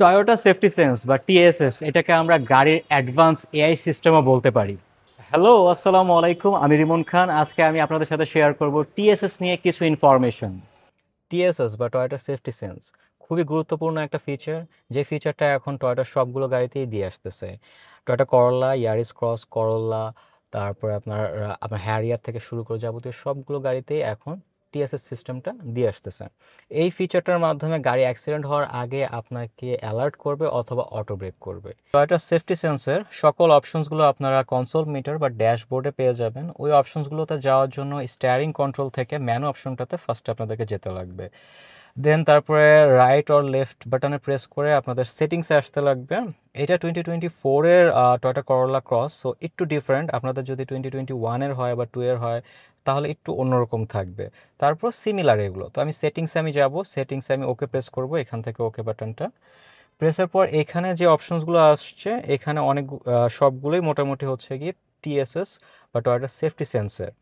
Toyota safety sense বা TSS এটাকে আমরা গাড়ির অ্যাডভান্স এআই সিস্টেমও বলতে পারি। হ্যালো, আসসালামু আলাইকুম। আমি রিমন খান। আজকে আমি আপনাদের সাথে শেয়ার করব টিএসএস নিয়ে কিছু ইনফরমেশন। টিএসএস বা টয়োটা সেফটি সেন্স খুবই গুরুত্বপূর্ণ একটা ফিচার, যে ফিচারটা এখন টয়োটার সবগুলো গাড়িতেই দিয়ে আসতেছে। টয়োটা করোলা, ইয়ারিস ক্রস, করোলা, তারপরে আপনার হ্যারিয়ার থেকে শুরু করে যাবতীয় সবগুলো গাড়িতেই এখন টিএসএস সিস্টেমটা দিয়ে আসতেছে। এই ফিচারটার মাধ্যমে গাড়ি অ্যাক্সিডেন্ট হওয়ার আগে আপনাকে অ্যালার্ট করবে অথবা অটো ব্রেক করবে। টয়োটা সেফটি সেন্সের সকল অপশনসগুলো আপনারা কনসোল মিটার বা ড্যাশবোর্ডে পেয়ে যাবেন। ওই অপশনসগুলোতে যাওয়ার জন্য স্টিয়ারিং কন্ট্রোল থেকে ম্যানু অপশনটাতে ফার্স্টে আপনাদেরকে যেতে লাগবে। দেন তারপরে রাইট অর লেফট বাটনে প্রেস করে আপনাদের সেটিংসে আসতে লাগবে। এটা 2024-এর টয়োটা করোলা ক্রস, সো একটু ডিফারেন্ট। আপনাদের যদি 2021-এর হয় বা 2-এর হয় তাহলে একটু অন্যরকম থাকবে। তারপর সিমিলার এগুলো, তো আমি সেটিংসে যাব, সেটিংসে আমি ওকে প্রেস করব, এখান থেকে ওকে বাটনটা প্রেসের পর এখানে যে অপশনসগুলো আসছে এখানে সবগুলোই মোটামুটি হচ্ছে কি টিএসএস বা টয়োটা সেফটি সেন্সের।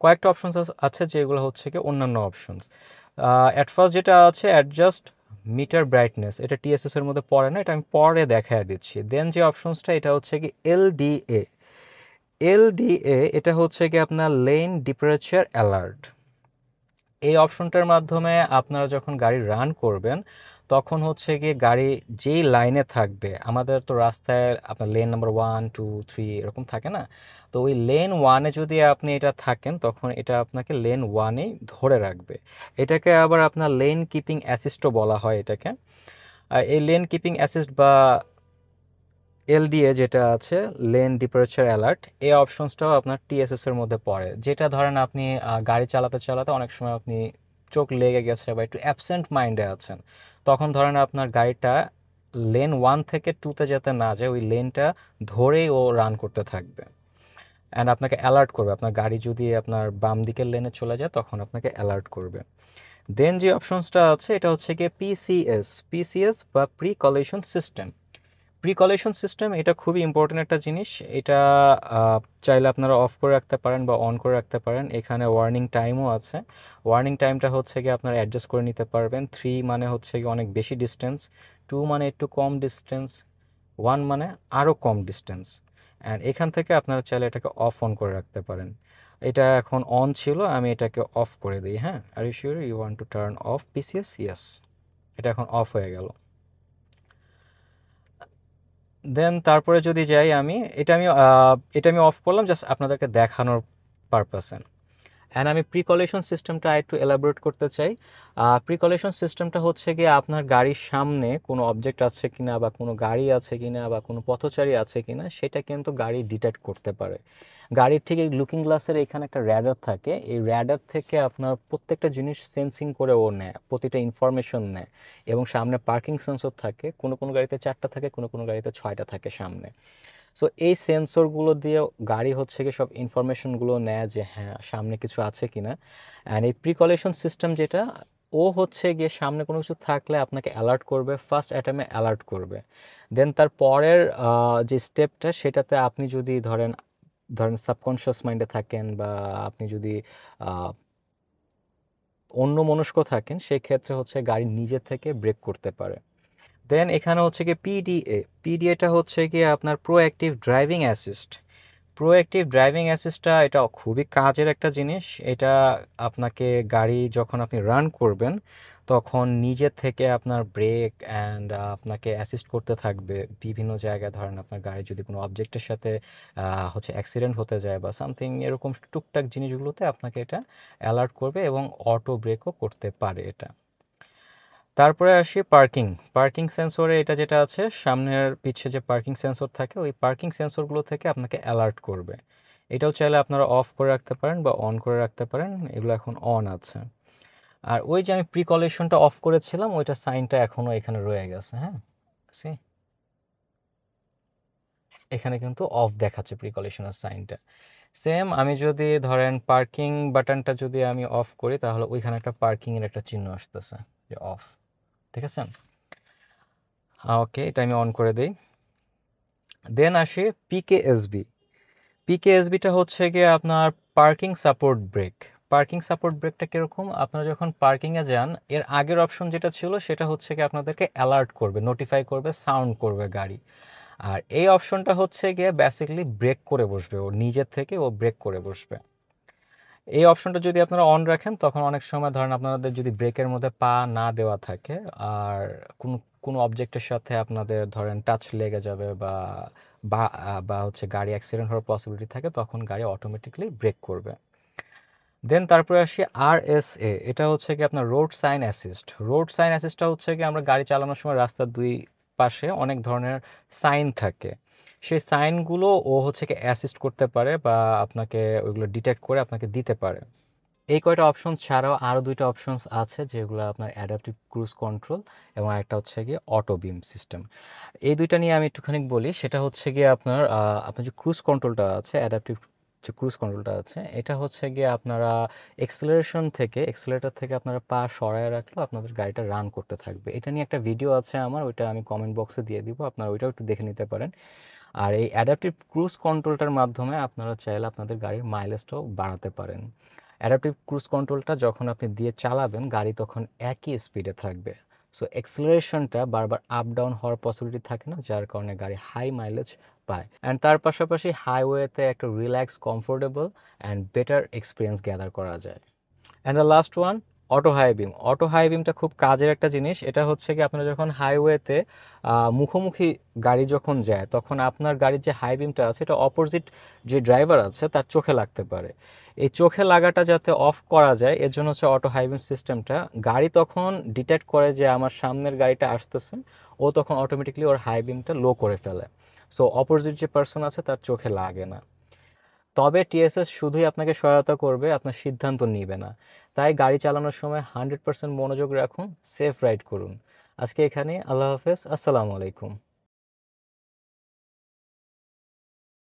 কয়েকটা অপশনস আছে যেগুলো হচ্ছে কি অন্যান্য অপশনস। অ্যাট ফার্স্ট যেটা আছে অ্যাডজাস্ট মিটার ব্রাইটনেস, এটা টিএসএস এর মধ্যে পড়ে না, এটা আমি পরে দেখায় দিচ্ছি। দেন যে অপশনসটা এটা হচ্ছে কি এলডিএ। এলডিএ এটা হচ্ছে কি আপনার লেন ডিপারেচার অ্যালার্ট। এই অপশনটার মাধ্যমে আপনারা যখন গাড়ি রান করবেন তখন হচ্ছে গিয়ে গাড়ি যেই লাইনে থাকবে, আমাদের তো রাস্তায় আপনার লেন নাম্বার 1 2 3 এরকম থাকে না, তো ওই লেন 1-এ যদি আপনি এটা থাকেন তখন এটা আপনাকে লেন 1-এই ধরে রাখবে। এটাকে আবার আপনার লেন কিপিং অ্যাসিস্টও বলা হয় এটাকে। এই লেন কিপিং অ্যাসিস্ট বা এলডিএ যেটা আছে, লেন ডিপারেচার অ্যালার্ট, এই অপশনসটাও আপনার টিএসএস এর মধ্যে পড়ে। যেটা ধরেন আপনি গাড়ি চালাতে চালাতে অনেক সময় আপনি চোখ লেগে গেছে বা একটু অ্যাবসেন্ট মাইন্ডে আছেন, তখন ধরেন আপনার গাড়িটা লেন 1 থেকে 2-তে যাতে না যায়, ওই লেনটা ধরেই ও রান করতে থাকবে অ্যান্ড আপনাকে অ্যালার্ট করবে। আপনার গাড়ি যদি আপনার বাম দিকের লেনে চলে যায় তখন আপনাকে অ্যালার্ট করবে। দেন যে অপশনসটা আছে এটা হচ্ছে গিয়ে পিসিএস, পিসিএস বা প্রি কলিশন সিস্টেম। প্রিকলেশন সিস্টেম এটা খুবই ইম্পর্টেন্ট একটা জিনিস। এটা চাইলে আপনারা অফ করে রাখতে পারেন বা অন করে রাখতে পারেন। এখানে ওয়ার্নিং টাইমও আছে। ওয়ার্নিং টাইমটা হচ্ছে গিয়ে আপনারা অ্যাডজাস্ট করে নিতে পারবেন। 3 মানে হচ্ছে গিয়ে অনেক বেশি ডিস্টেন্স, 2 মানে একটু কম ডিস্টেন্স, 1 মানে আরও কম ডিস্টেন্স। অ্যান্ড এখান থেকে আপনারা চাইলে এটাকে অফ অন করে রাখতে পারেন। এটা এখন অন ছিল, আমি এটাকে অফ করে দিই। হ্যাঁ, are you sure you want to turn off PCs? Yes, এটা এখন অফ হয়ে গেল। দেন তারপরে যদি যাই আমি, এটা আমি অফ করলাম জাস্ট আপনাদেরকে দেখানোর পারপাসে। অ্যান্ড আমি প্রিকলেশন সিস্টেমটা একটু এলাবোরেট করতে চাই। প্রিকলেশন সিস্টেমটা হচ্ছে গিয়ে আপনার গাড়ির সামনে কোনো অবজেক্ট আছে কিনা বা কোনো গাড়ি আছে কিনা বা কোনো পথচারী আছে কিনা সেটা কিন্তু গাড়ি ডিটেক্ট করতে পারে। গাড়ির ঠিক এই লুকিং গ্লাসের এখানে একটা র্যাডার থাকে, এই র্যাডার থেকে আপনার প্রত্যেকটা জিনিস সেন্সিং করে ও নেয়, প্রতিটা ইনফরমেশন নেয়। এবং সামনে পার্কিং সেন্সর থাকে, কোনো কোনো গাড়িতে 4টা থাকে, কোনো কোনো গাড়িতে 6টা থাকে সামনে। সো এই সেন্সরগুলো দিয়ে গাড়ি হচ্ছে কি সব ইনফরমেশনগুলো নেয় যে হ্যাঁ সামনে কিছু আছে কিনা। অ্যান্ড এই প্রিকলেশন সিস্টেম যেটা, ও হচ্ছে গিয়ে সামনে কোনো কিছু থাকলে আপনাকে অ্যালার্ট করবে, ফার্স্ট অ্যাটেমে অ্যালার্ট করবে। দেন তার পরের যে স্টেপটা সেটাতে আপনি যদি ধরেন ধরেন সাবকনশিয়াস মাইন্ডে থাকেন বা আপনি যদি আহ, অন্য মনস্ক থাকেন, সেক্ষেত্রে হচ্ছে গাড়ি নিজে থেকে ব্রেক করতে পারে। দেন এখানে হচ্ছে কি পিডিএ, পিডিএটা হচ্ছে কি আপনার proactive driving assist. Proactive driving অ্যাসিস্টটা এটা খুবই কাজের একটা জিনিস। এটা আপনাকে গাড়ি যখন আপনি রান করবেন তখন নিজে থেকে আপনার ব্রেক অ্যান্ড আপনাকে অ্যাসিস্ট করতে থাকবে বিভিন্ন জায়গায়। ধরেন আপনার গাড়ি যদি কোনো অবজেক্টের সাথে হচ্ছে অ্যাক্সিডেন্ট হতে যায় বা সামথিং এরকম টুকটাক জিনিসগুলোতে আপনাকে এটা অ্যালার্ট করবে এবং অটো ব্রেকও করতে পারে এটা। তারপরে আসি পার্কিং। পার্কিং সেন্সরে এটা যেটা আছে, সামনের পিছে যে পার্কিং সেন্সর থাকে ওই পার্কিং সেন্সরগুলো থেকে আপনাকে অ্যালার্ট করবে। এটাও চাইলে আপনারা অফ করে রাখতে পারেন বা অন করে রাখতে পারেন, এগুলো এখন অন আছে। আর ওই যে আমি প্রিকলেশনটা অফ করেছিলাম ওইটা সাইনটা এখনও এখানে রয়ে গেছে। হ্যাঁ, সি এখানে কিন্তু অফ দেখাচ্ছে প্রিকলেশনের সাইনটা। সেম আমি যদি ধরেন পার্কিং বাটনটা যদি আমি অফ করি তাহলে ওইখানে একটা পার্কিংয়ের একটা চিহ্ন আসতেছে যে অফ, ঠিক আছে? ওকে, এটা আমি অন করে দিই। দেন আসে পিকেএসবি। পিকেএসবিটা হচ্ছে গিয়ে আপনার parking support brake. Parking support ব্রেকটা কীরকম, আপনারা যখন পার্কিংয়ে যান এর আগের অপশন যেটা ছিল সেটা হচ্ছে কি আপনাদেরকে অ্যালার্ট করবে, নোটিফাই করবে, সাউন্ড করবে গাড়ি। আর এই অপশনটা হচ্ছে গিয়ে বেসিক্যালি ব্রেক করে বসবে, ও নিজের থেকে ও ব্রেক করে বসবে। এই অপশনটা যদি আপনারা অন রাখেন তখন অনেক সময় ধরেন আপনাদের যদি ব্রেকের মধ্যে পা না দেওয়া থাকে আর কোনো কোনো অবজেক্টের সাথে আপনাদের ধরেন টাচ লেগে যাবে বা বা বা হচ্ছে গাড়ি অ্যাক্সিডেন্ট হওয়ার পসিবিলিটি থাকে, তখন গাড়ি অটোমেটিকলি ব্রেক করবে। দেন তারপরে আসি RSA, এটা হচ্ছে কি আপনার road sign assist. Road sign অ্যাসিস্টটা হচ্ছে কি আমরা গাড়ি চালানোর সময় রাস্তার দুই পাশে অনেক ধরনের সাইন থাকে, সেই সাইনগুলো ও হচ্ছে কি অ্যাসিস্ট করতে পারে বা আপনাকে ওইগুলো ডিটেক্ট করে আপনাকে দিতে পারে। এই কয়টা অপশন ছাড়াও আরও দুইটা অপশনস আছে যেগুলো আপনার অ্যাডাপটিভ ক্রুজ কন্ট্রোল এবং একটা হচ্ছে গিয়ে অটো বিম সিস্টেম। এই দুইটা নিয়ে আমি একটুখানি বলি। সেটা হচ্ছে গিয়ে আপনার যে ক্রুজ কন্ট্রোলটা আছে, অ্যাডাপটিভ যে ক্রুজ কন্ট্রোলটা আছে, এটা হচ্ছে গিয়ে আপনারা এক্সেলেটর থেকে আপনারা পা সরায় রাখলেও আপনাদের গাড়িটা রান করতে থাকবে। এটা নিয়ে একটা ভিডিও আছে আমার, ওইটা আমি কমেন্ট বক্সে দিয়ে দিব, আপনারা ওইটাও একটু দেখে নিতে পারেন। আর এই অ্যাডাপটিভ ক্রুজ কন্ট্রোলটার মাধ্যমে আপনারা চাইলে আপনাদের গাড়ির মাইলেজটাও বাড়াতে পারেন। অ্যাডাপটিভ ক্রুজ কন্ট্রোলটা যখন আপনি দিয়ে চালাবেন গাড়ি তখন একই স্পিডে থাকবে, সো এক্সেলারেশনটা বারবার আপ ডাউন হওয়ার পসিবিলিটি থাকে না, যার কারণে গাড়ি হাই মাইলেজ পায়। অ্যান্ড তার পাশাপাশি হাইওয়েতে একটা relax, comfortable and better experience gather করা যায়। And the last one, auto high beam. Auto high বিমটা খুব কাজের একটা জিনিস। এটা হচ্ছে কি আপনারা যখন হাইওয়েতে মুখোমুখি গাড়ি যখন যায় তখন আপনার গাড়ির যে হাই বিমটা আছে এটা অপোজিট যে ড্রাইভার আছে তার চোখে লাগতে পারে। এই চোখে লাগাটা যাতে অফ করা যায় এর জন্য হচ্ছে অটো হাই বিম সিস্টেমটা। গাড়ি তখন ডিটেক্ট করে যে আমার সামনের গাড়িটা আসতেছে, ও তখন অটোমেটিকলি ওর হাই বিমটা লো করে ফেলে, সো অপোজিট যে পার্সন আছে তার চোখে লাগে না। তবে টিএসএস শুধুই আপনাকে সহায়তা করবে, আপনার সিদ্ধান্ত নিবে না। তাই গাড়ি চালানোর সময় 100% মনোযোগ রাখুন, সেফ রাইড করুন। আজকে এখানে, আল্লাহ হাফেজ, আসসালামু আলাইকুম।